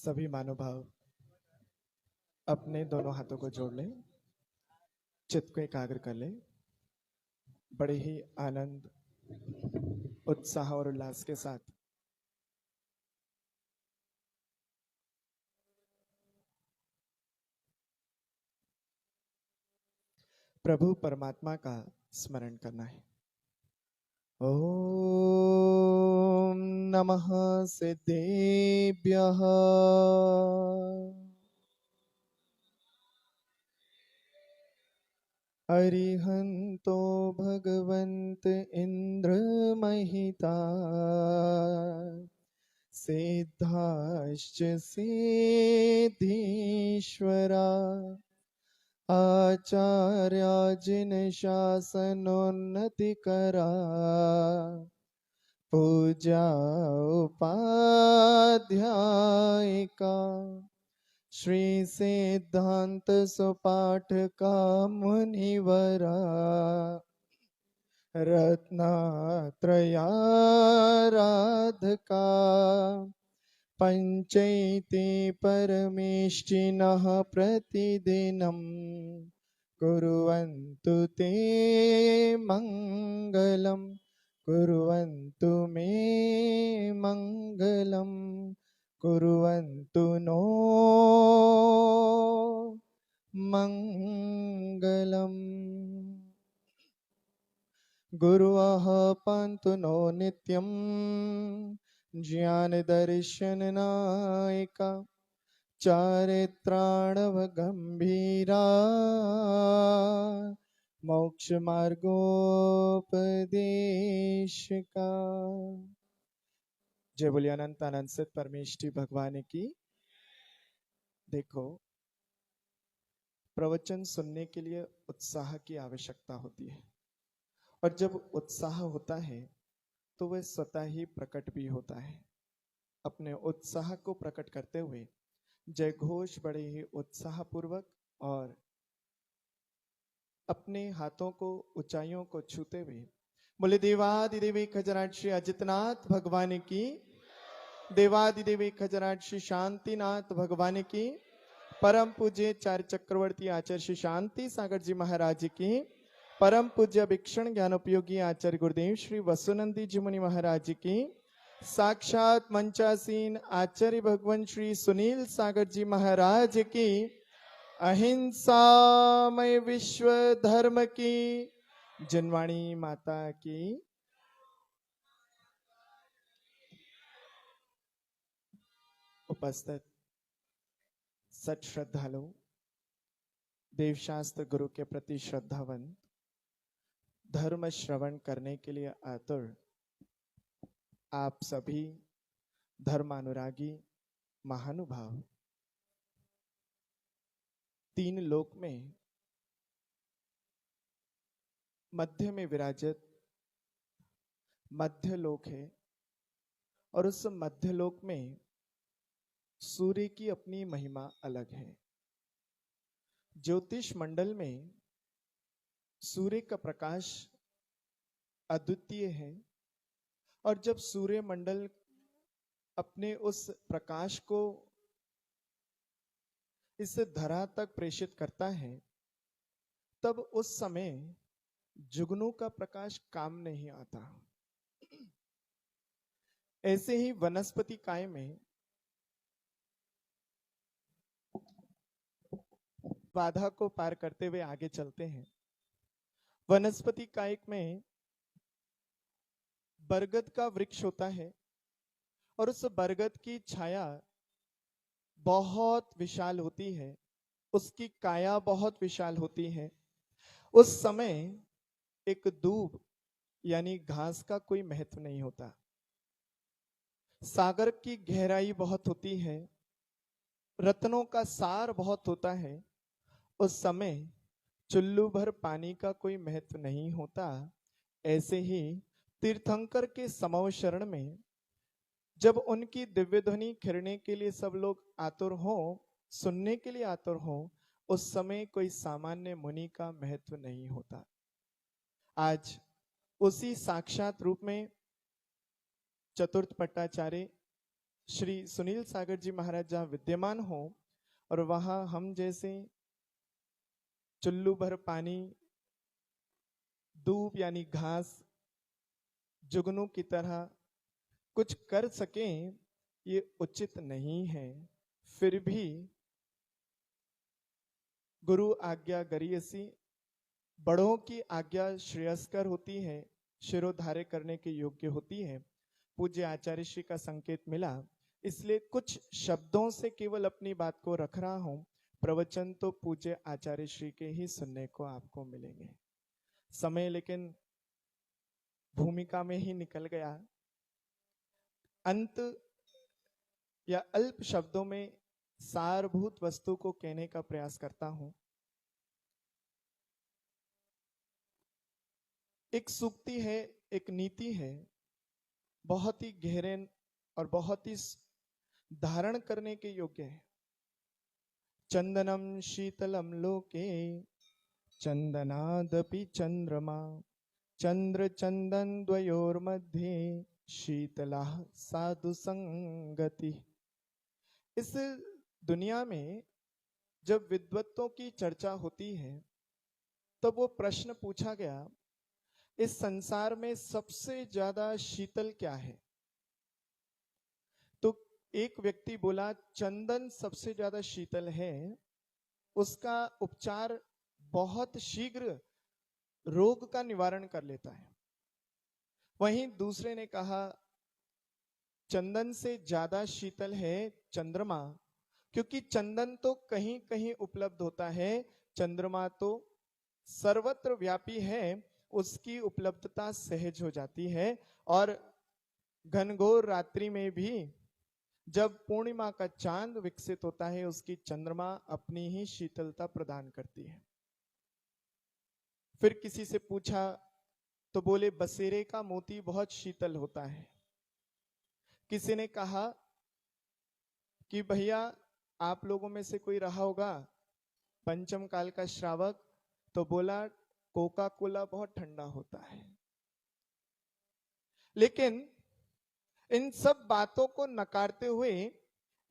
सभी महानुभाव अपने दोनों हाथों को जोड़ लें, चित्त को एकाग्र कर लें। बड़े ही आनंद, उत्साह और उल्लास के साथ प्रभु परमात्मा का स्मरण करना है। ओम नमः सिद्धेभ्यः अरिहन्तो भगवन्त इन्द्रमहिता सिद्धाश्च सिद्धीश्वरा आचार्या जिन शासनोन्नतिकरा पूजा उपाध्यायिका श्री सिद्धांत सुपाठ का मुनिवरा रत्नात्रयाराधका पंचैते परमेष्टिनः प्रतिदिनं कुर्वन्तु ते मङ्गलम् कुर्वन्तु मे मङ्गलम् कुर्वन्तु नो मङ्गलम्। गुरुः पन्तु नो नित्यं ज्ञान दर्शन नायका चारित्राणव गंभीरा मोक्ष मार्गोपदेशका। जय बोलिए अनंत अनंत सत परमेष्ठी भगवान की। देखो, प्रवचन सुनने के लिए उत्साह की आवश्यकता होती है, और जब उत्साह होता है तो वह स्वतः ही प्रकट भी होता है। अपने उत्साह को प्रकट करते हुए जय घोष बड़े ही उत्साह पूर्वक और अपने हाथों को ऊंचाइयों को छूते हुए बोले देवादिदेवी खजराट श्री अजितनाथ भगवान की, देवादिदेवी खजराट श्री शांतिनाथ भगवान की, परम पूज्य चार्य चक्रवर्ती आचार्य श्री शांति सागर जी महाराज की, परम पूज्य भिक्षण ज्ञान उपयोगी आचार्य गुरुदेव श्री वसुनंदी जी मुनि महाराज की, साक्षात मंचासीन आचार्य भगवान श्री सुनील सागर जी महाराज की, अहिंसामय विश्व धर्म की, जनवाणी माता की। उपस्थित सत श्रद्धालु, देवशास्त्र गुरु के प्रति श्रद्धावंत, धर्म श्रवण करने के लिए आतुर आप सभी धर्मानुरागी महानुभाव, तीन लोक में मध्य में विराजित मध्य लोक है, और उस मध्य लोक में सूर्य की अपनी महिमा अलग है। ज्योतिष मंडल में सूर्य का प्रकाश अद्वितीय है, और जब सूर्य मंडल अपने उस प्रकाश को इस धरा तक प्रेषित करता है, तब उस समय जुगनू का प्रकाश काम नहीं आता। ऐसे ही वनस्पति काय में बाधा को पार करते हुए आगे चलते हैं। वनस्पति काय में बरगद का वृक्ष होता है, और उस बरगद की छाया बहुत विशाल होती है, उसकी काया बहुत विशाल होती है। उस समय एक दूब यानी घास का कोई महत्व नहीं होता। सागर की गहराई बहुत होती है, रत्नों का सार बहुत होता है। उस समय चुल्लू भर पानी का कोई महत्व नहीं होता। ऐसे ही तीर्थंकर के समव शरण में जब उनकी दिव्य ध्वनि खिरने के लिए सब लोग आतुर हो, सुनने के लिए आतुर हो, उस समय कोई सामान्य मुनि का महत्व नहीं होता। आज उसी साक्षात रूप में चतुर्थ पट्टाचार्य श्री सुनील सागर जी महाराज जहाँ विद्यमान हो और वहां हम जैसे चुल्लू भर पानी, दूब यानी घास, जुगनू की तरह कुछ कर सकें, ये उचित नहीं है। फिर भी गुरु आज्ञा गरियसी, बड़ों की आज्ञा श्रेयस्कर होती है, शिरोधार्य करने के योग्य होती है। पूज्य आचार्य श्री का संकेत मिला, इसलिए कुछ शब्दों से केवल अपनी बात को रख रहा हूं। प्रवचन तो पूज्य आचार्य श्री के ही सुनने को आपको मिलेंगे। समय लेकिन भूमिका में ही निकल गया। अंत या अल्प शब्दों में सारभूत वस्तु को कहने का प्रयास करता हूं। एक सूक्ति है, एक नीति है, बहुत ही गहरे और बहुत ही धारण करने के योग्य है। चंदनम शीतलम लोके चंदनादपि चंद्रमा, चंद्र चंदन द्वयोर मध्ये शीतला साधु संगति। इस दुनिया में जब विद्वत्तों की चर्चा होती है तब वो प्रश्न पूछा गया, इस संसार में सबसे ज्यादा शीतल क्या है? तो एक व्यक्ति बोला चंदन सबसे ज्यादा शीतल है, उसका उपचार बहुत शीघ्र रोग का निवारण कर लेता है। वहीं दूसरे ने कहा चंदन से ज्यादा शीतल है चंद्रमा, क्योंकि चंदन तो कहीं कहीं उपलब्ध होता है, चंद्रमा तो सर्वत्र व्यापी है, उसकी उपलब्धता सहज हो जाती है। और घनघोर रात्रि में भी जब पूर्णिमा का चांद विकसित होता है, उसकी चंद्रमा अपनी ही शीतलता प्रदान करती है। फिर किसी से पूछा तो बोले बसेरे का मोती बहुत शीतल होता है। किसी ने कहा कि भैया आप लोगों में से कोई रहा होगा पंचम काल का श्रावक, तो बोला कोका कोला बहुत ठंडा होता है। लेकिन इन सब बातों को नकारते हुए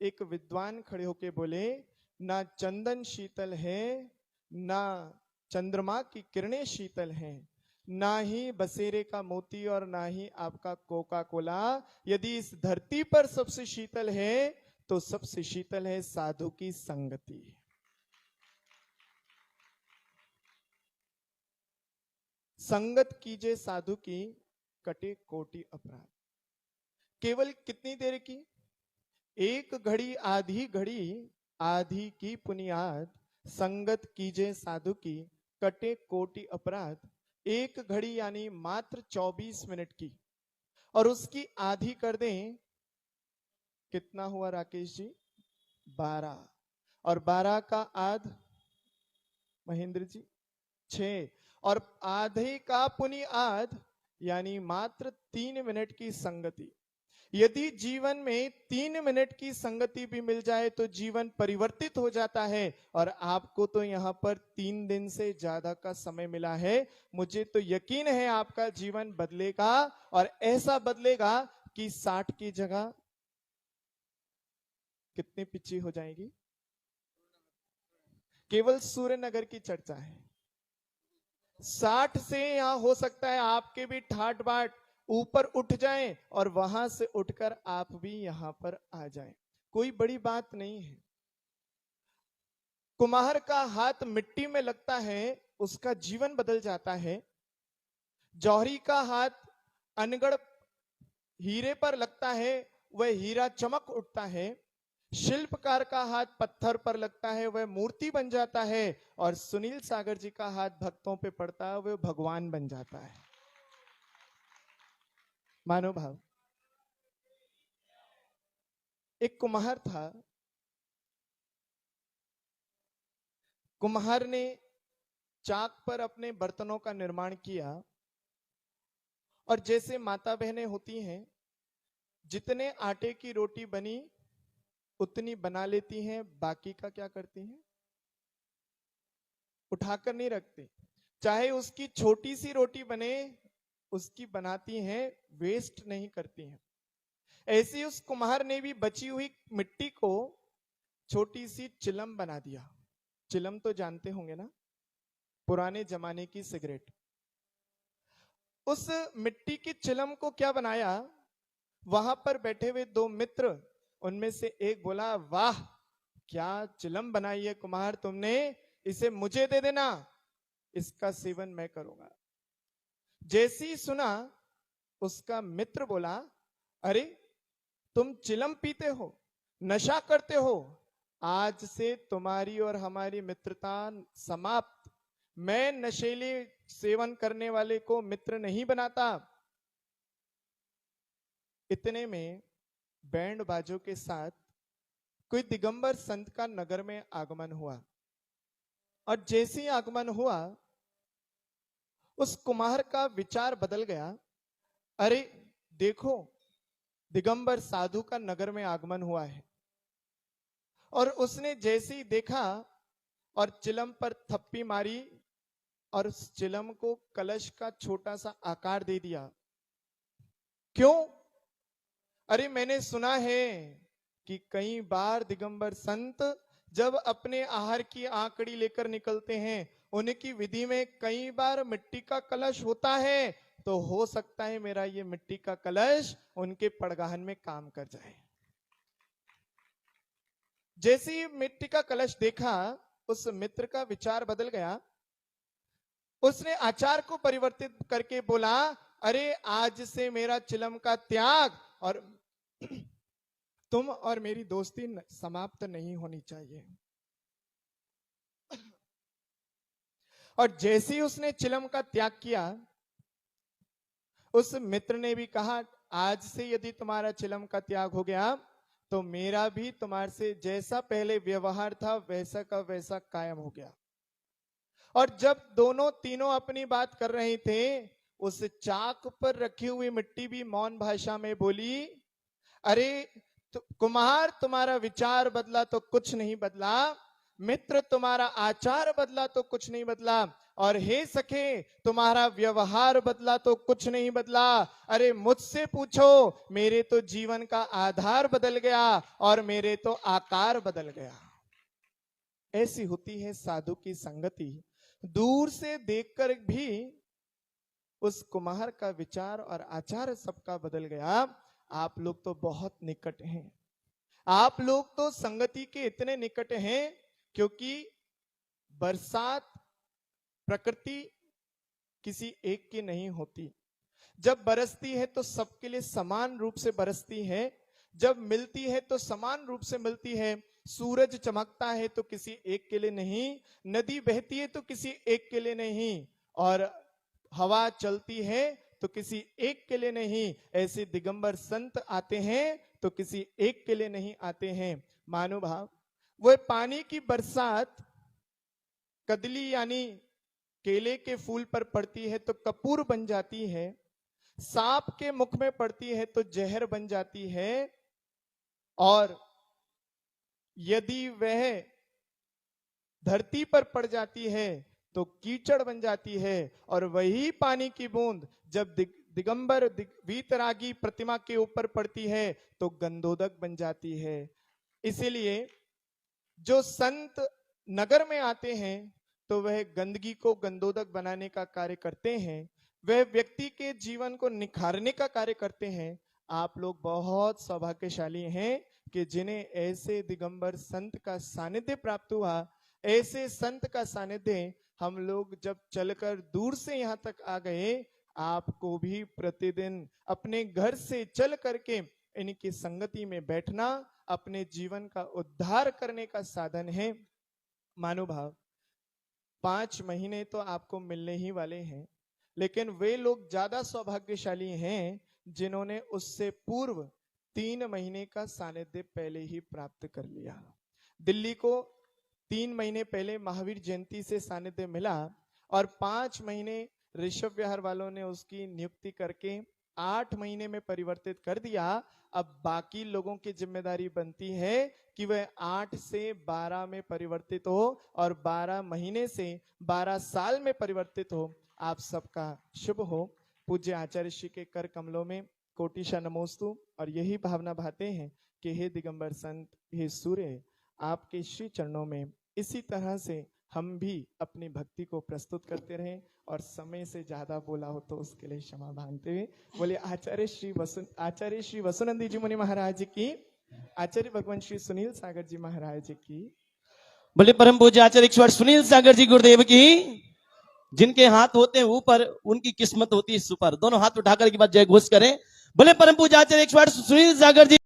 एक विद्वान खड़े होके बोले, ना चंदन शीतल है, ना चंद्रमा की किरणें शीतल हैं, ना ही बसेरे का मोती और ना ही आपका कोका कोला। यदि इस धरती पर सबसे शीतल है तो सबसे शीतल है साधु की संगति। संगत कीजिए साधु की, कटे कोटि अपराध। केवल कितनी देर की? एक घड़ी आधी घड़ी, आधी की पुनियाद, संगत कीजिए साधु की, कटे कोटि अपराध। एक घड़ी यानी मात्र 24 मिनट की, और उसकी आधी कर दें, कितना हुआ राकेश जी? 12। और 12 का आध महेंद्र जी 6, और आधे का पुनि आध यानी मात्र 3 मिनट की संगति। यदि जीवन में 3 मिनट की संगति भी मिल जाए तो जीवन परिवर्तित हो जाता है। और आपको तो यहां पर 3 दिन से ज्यादा का समय मिला है। मुझे तो यकीन है आपका जीवन बदलेगा, और ऐसा बदलेगा कि 60 की जगह कितनी पिच्ची हो जाएगी। केवल सूर्यनगर की चर्चा है। 60 से यहां हो सकता है आपके भी ठाट बाट ऊपर उठ जाएं, और वहां से उठकर आप भी यहां पर आ जाएं। कोई बड़ी बात नहीं है। कुम्हार का हाथ मिट्टी में लगता है, उसका जीवन बदल जाता है। जौहरी का हाथ अनगढ़ हीरे पर लगता है, वह हीरा चमक उठता है। शिल्पकार का हाथ पत्थर पर लगता है, वह मूर्ति बन जाता है। और सुनील सागर जी का हाथ भक्तों पे पड़ता है, वह भगवान बन जाता है। मानो भाव। एक कुम्हार था, कुम्हार ने चाक पर अपने बर्तनों का निर्माण किया, और जैसे माता बहनें होती हैं, जितने आटे की रोटी बनी उतनी बना लेती हैं, बाकी का क्या करती हैं? उठाकर नहीं रखती। चाहे उसकी छोटी सी रोटी बने, उसकी बनाती हैं, वेस्ट नहीं करती हैं। ऐसे ही उस कुम्हार ने भी बची हुई मिट्टी को छोटी सी चिलम बना दिया। चिलम तो जानते होंगे ना, पुराने जमाने की सिगरेट। उस मिट्टी की चिलम को क्या बनाया, वहां पर बैठे हुए दो मित्र, उनमें से एक बोला, वाह क्या चिलम बनाई है कुम्हार तुमने, इसे मुझे दे देना, इसका सेवन मैं करूंगा। जैसे ही सुना, उसका मित्र बोला, अरे तुम चिलम पीते हो, नशा करते हो, आज से तुम्हारी और हमारी मित्रता समाप्त। मैं नशेले सेवन करने वाले को मित्र नहीं बनाता। इतने में बैंड बाजों के साथ कोई दिगंबर संत का नगर में आगमन हुआ, और जैसे ही आगमन हुआ, उस कुम्हार का विचार बदल गया। अरे देखो, दिगंबर साधु का नगर में आगमन हुआ है। और उसने जैसे ही देखा और चिलम पर थप्पी मारी और उस चिलम को कलश का छोटा सा आकार दे दिया। क्यों? अरे मैंने सुना है कि कई बार दिगंबर संत जब अपने आहार की आंकड़ी लेकर निकलते हैं, उनकी विधि में कई बार मिट्टी का कलश होता है, तो हो सकता है मेरा ये मिट्टी का कलश उनके पड़गाहन में काम कर जाए। जैसे ही मिट्टी का कलश देखा, उस मित्र का विचार बदल गया। उसने आचार को परिवर्तित करके बोला, अरे आज से मेरा चिलम का त्याग, और तुम और मेरी दोस्ती समाप्त नहीं होनी चाहिए। और जैसे ही उसने चिलम का त्याग किया, उस मित्र ने भी कहा, आज से यदि तुम्हारा चिलम का त्याग हो गया, तो मेरा भी तुम्हारे से जैसा पहले व्यवहार था वैसा का वैसा कायम हो गया। और जब दोनों तीनों अपनी बात कर रहे थे, उस चाक पर रखी हुई मिट्टी भी मौन भाषा में बोली, अरे कुम्हार तुम्हारा विचार बदला तो कुछ नहीं बदला, मित्र तुम्हारा आचार बदला तो कुछ नहीं बदला, और हे सखे तुम्हारा व्यवहार बदला तो कुछ नहीं बदला। अरे मुझसे पूछो, मेरे तो जीवन का आधार बदल गया और मेरे तो आकार बदल गया। ऐसी होती है साधु की संगति। दूर से देखकर भी उस कुम्हार का विचार और आचार सबका बदल गया। आप लोग तो बहुत निकट हैं, आप लोग तो संगति के इतने निकट हैं, क्योंकि बरसात प्रकृति किसी एक की नहीं होती। जब बरसती है तो सबके लिए समान रूप से बरसती है, जब मिलती है तो समान रूप से मिलती है। सूरज चमकता है तो किसी एक के लिए नहीं, नदी बहती है तो किसी एक के लिए नहीं, और हवा चलती है तो किसी एक के लिए नहीं। ऐसे दिगंबर संत आते हैं तो किसी एक के लिए नहीं आते हैं। मानुभाव, वो पानी की बरसात कदली यानी केले के फूल पर पड़ती है तो कपूर बन जाती है, सांप के मुख में पड़ती है तो जहर बन जाती है, और यदि वह धरती पर पड़ जाती है तो कीचड़ बन जाती है। और वही पानी की बूंद जब दिगंबर वीतरागी प्रतिमा के ऊपर पड़ती है तो गंधोदक बन जाती है। इसीलिए जो संत नगर में आते हैं तो वह गंदगी को गंधोदक बनाने का कार्य करते हैं, वह व्यक्ति के जीवन को निखारने का कार्य करते हैं। आप लोग बहुत सौभाग्यशाली हैं कि जिन्हें ऐसे दिगंबर संत का सानिध्य प्राप्त हुआ। ऐसे संत का सानिध्य हम लोग जब चलकर दूर से यहाँ तक आ गए, आपको भी प्रतिदिन अपने घर से चल करके इनकी संगति में बैठना अपने जीवन का उद्धार करने का साधन है। मानुभाव, 5 महीने तो आपको मिलने ही वाले हैं, लेकिन वे लोग ज्यादा सौभाग्यशाली हैं जिन्होंने उससे पूर्व 3 महीने का सानिध्य पहले ही प्राप्त कर लिया। दिल्ली को 3 महीने पहले महावीर जयंती से सानिध्य मिला, और 5 महीने ऋषभ विहार वालों ने उसकी नियुक्ति करके 8 महीने में परिवर्तित कर दिया। अब बाकी लोगों की जिम्मेदारी बनती है कि वह 8 से 12 में परिवर्तित हो और 12 महीने से 12 साल में परिवर्तित हो। आप सबका शुभ हो। पूज्य आचार्य श्री के कर कमलों में कोटिशा नमोस्तु। और यही भावना भाते हैं कि हे दिगंबर संत, हे सूर्य, आपके श्री चरणों में इसी तरह से हम भी अपनी भक्ति को प्रस्तुत करते रहें। और समय से ज्यादा बोला हो तो उसके लिए क्षमा मांगते हुए बोले आचार्य श्री वसुनंदी जी मुनि महाराज की, आचार्य भगवान श्री सुनील सागर जी महाराज की, बोले परम पूज्य आचार्य ईश्वर सुनील सागर जी गुरुदेव की। जिनके हाथ होते हैं ऊपर उनकी किस्मत होती है सुपर। दोनों हाथ उठाकर के बाद जय घोष करें। बोले परम पूज्य आचार्य ईश्वर सुनील सागर जी।